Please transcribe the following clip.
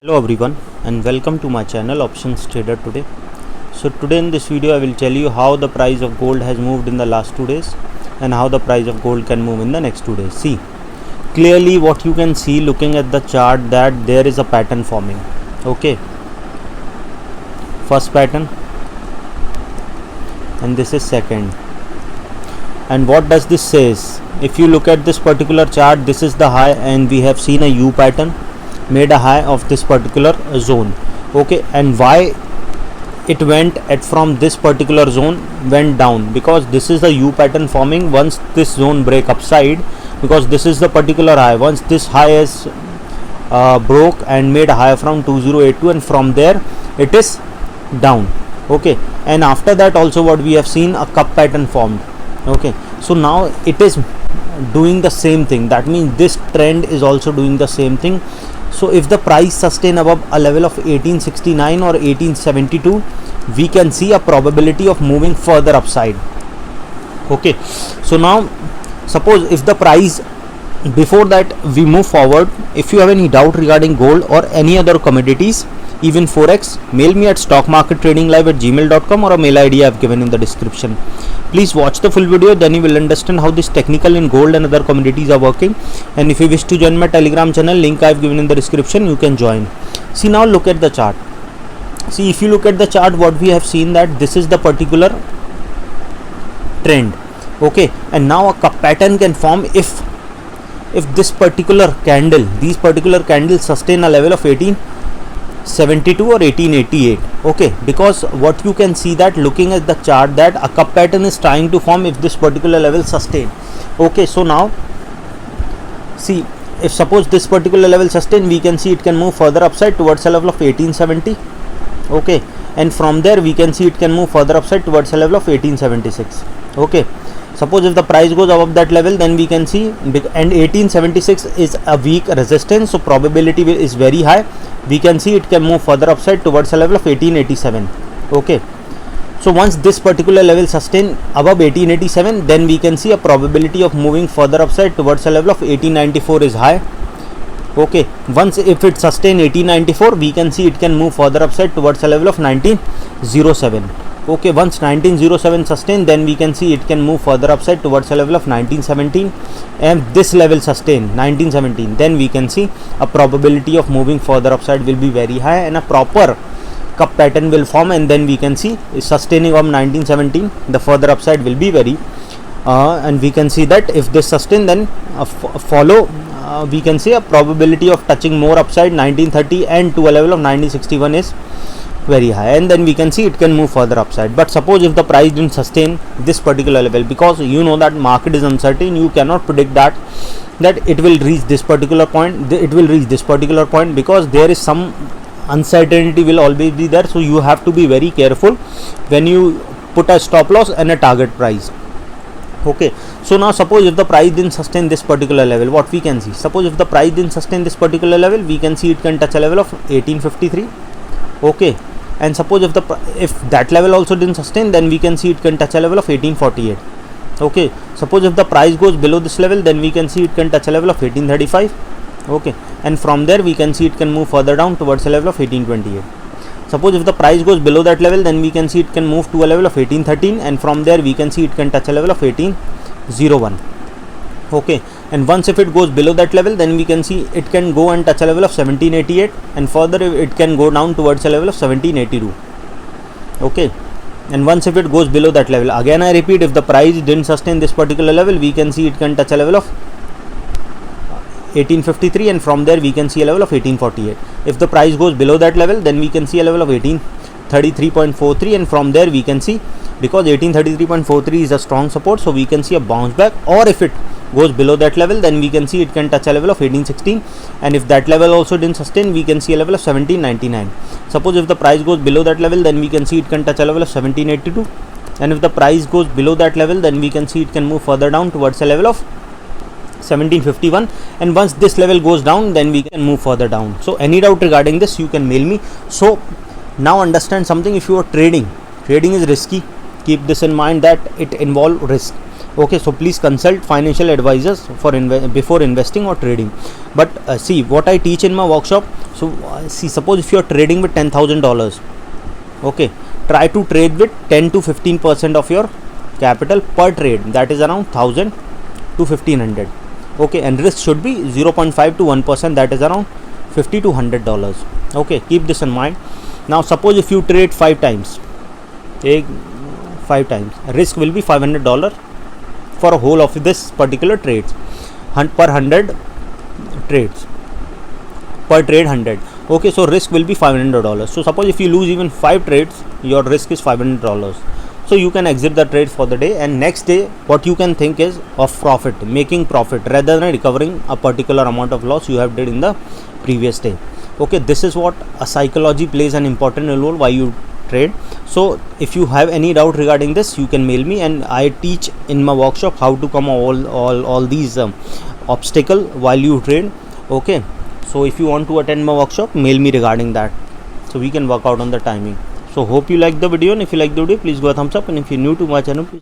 Hello everyone and welcome to my channel Options Trader today. So today in this video I will tell you how the price of gold has moved in the last 2 days and how the price of gold can move in the next 2 days. See clearly what you can see looking at the chart that there is a pattern forming. Okay, first pattern and this is second. And what does this says? If you look at this particular chart, this is the high and we have seen a U pattern made a high of this particular zone. Okay, and why it went at from this particular zone went down? Because this is the U pattern forming once this zone break upside, because this is the particular high. Once this high is broke and made a high from 2082 and from there it is down. Okay, and after that also what we have seen, a cup pattern formed. Okay, so now it is doing the same thing. That means this trend is also doing the same thing. So if the price sustain above a level of 1869 or 1872, we can see a probability of moving further upside. Okay, so now suppose if the price, before that we move forward, if you have any doubt regarding gold or any other commodities, even forex, mail me at stockmarkettradinglive@gmail.com or a mail ID I have given in the description. Please watch the full video, then you will understand how this technical in gold and other commodities are working. And if you wish to join my Telegram channel, link I have given in the description, you can join. See, now look at the chart. See, if you look at the chart, what we have seen that this is the particular trend. Okay, and now a cup pattern can form if this particular candle, these particular candles sustain a level of 1872 or 1888. Okay, because what you can see that looking at the chart that a cup pattern is trying to form if this particular level sustain. Okay, so now see, if suppose this particular level sustain, we can see it can move further upside towards a level of 1870. Okay, and from there we can see it can move further upside towards a level of 1876. Okay, suppose if the price goes above that level, then we can see, and 1876 is a weak resistance, so probability is very high. We can see it can move further upside towards a level of 1887. Okay, so once this particular level sustain above 1887, then we can see a probability of moving further upside towards a level of 1894 is high. Okay, once if it sustain 1894, we can see it can move further upside towards a level of 1907. Okay, once 1907 sustain, then we can see it can move further upside towards a level of 1917, and this level sustain 1917, then we can see a probability of moving further upside will be very high and a proper cup pattern will form, and then we can see sustaining of 1917, the further upside will be very and we can see that if this sustain, then follow we can see a probability of touching more upside 1930 and to a level of 1961 is very high, and then we can see it can move further upside. But suppose if the price didn't sustain this particular level, because you know that market is uncertain, you cannot predict that it will reach this particular point, it will reach this particular point, because there is some uncertainty will always be there. So you have to be very careful when you put a stop loss and a target price. Okay, so now suppose if the price didn't sustain this particular level, what we can see, suppose if the price didn't sustain this particular level, we can see it can touch a level of 1853. Okay, and suppose if that level also didn't sustain, then we can see it can touch a level of 1848. Okay, suppose if the price goes below this level, then we can see it can touch a level of 1835. Okay, and from there we can see it can move further down towards a level of 1828. Suppose if the price goes below that level, then we can see it can move to a level of 1813, and from there we can see it can touch a level of 1801. Okay, and once if it goes below that level, then we can see it can go and touch a level of 1788, and further it can go down towards a level of 1782. Okay, and once if it goes below that level, again I repeat, if the price didn't sustain this particular level, we can see it can touch a level of 1853, and from there we can see a level of 1848. If the price goes below that level, then we can see a level of 1833.43, and from there we can see, because 1833.43 is a strong support, so we can see a bounce back. Or if it goes below that level, then we can see it can touch a level of 1816, and if that level also didn't sustain, we can see a level of 1799. Suppose if the price goes below that level, then we can see it can touch a level of 1782, and if the price goes below that level, then we can see it can move further down towards a level of 1751, and once this level goes down, then we can move further down. So any doubt regarding this, you can mail me. So now understand something, if you are trading is risky. Keep this in mind that it involves risk. Okay, so please consult financial advisors for before investing or trading. But see what I teach in my workshop. So see, suppose if you are trading with $10,000, okay, try to trade with 10 to 15% of your capital per trade, that is around 1000 to 1500. Okay, and risk should be 0.5 to 1%, that is around $50 to $100. Okay, keep this in mind. Now suppose if you trade 5 times, take 5 times, risk will be $500 for a whole of this particular trades, per 100 trades, per trade 100. Okay, so risk will be $500. So suppose if you lose even 5 trades, your risk is $500. So you can exit the trade for the day, and next day what you can think is of profit, making profit rather than recovering a particular amount of loss you have did in the previous day. Okay, this is what a psychology plays an important role while you trade. So if you have any doubt regarding this, you can mail me, and I teach in my workshop how to come all these obstacle while you trade. Okay, so if you want to attend my workshop, mail me regarding that, so we can work out on the timing. So hope you like the video, and if you like the video, please go a thumbs up, and if you're new to my channel, please